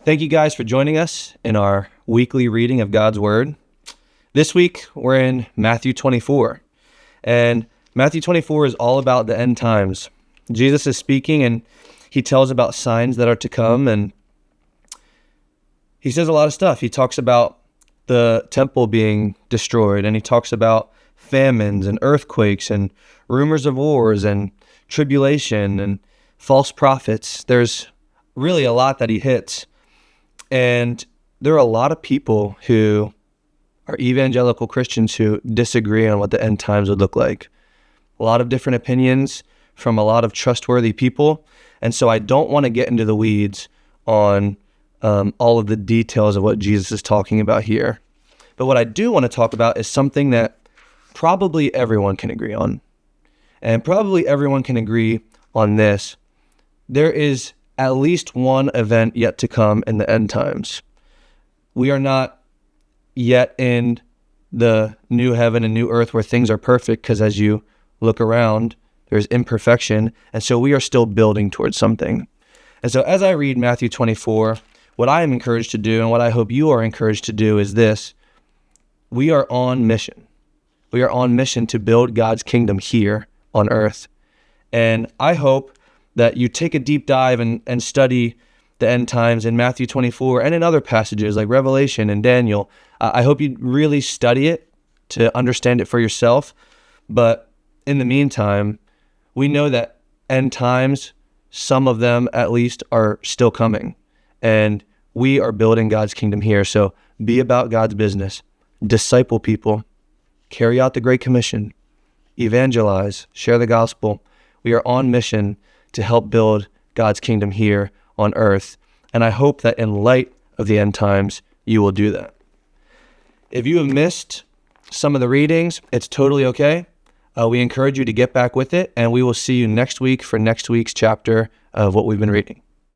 Thank you guys for joining us in our weekly reading of God's Word. This week, we're in Matthew 24, and Matthew 24 is all about the end times. Jesus is speaking, and he tells about signs that are to come, and he says a lot of stuff. He talks about the temple being destroyed, and he talks about famines and earthquakes and rumors of wars and tribulation and false prophets. There's really a lot that he hits. And there are a lot of people who are evangelical Christians who disagree on what the end times would look like. A lot of different opinions from a lot of trustworthy people. And so I don't want to get into the weeds on all of the details of what Jesus is talking about here. But what I do want to talk about is something that probably everyone can agree on. And probably everyone can agree on this. There is at least one event yet to come in the end times. We are not yet in the new heaven and new earth where things are perfect, because as you look around, there's imperfection. And so we are still building towards something. And so as I read Matthew 24, what I am encouraged to do and what I hope you are encouraged to do is this. We are on mission. We are on mission to build God's kingdom here on earth. And I hope that you take a deep dive and study the end times in Matthew 24 and in other passages like Revelation and Daniel. I hope you really study it to understand it for yourself. But in the meantime, we know that end times, some of them at least, are still coming. And we are building God's kingdom here. So be about God's business. Disciple people. Carry out the Great Commission. Evangelize. Share the gospel. We are on mission to help build God's kingdom here on earth. And I hope that in light of the end times, you will do that. If you have missed some of the readings, it's totally okay. We encourage you to get back with it, and we will see you next week for next week's chapter of what we've been reading.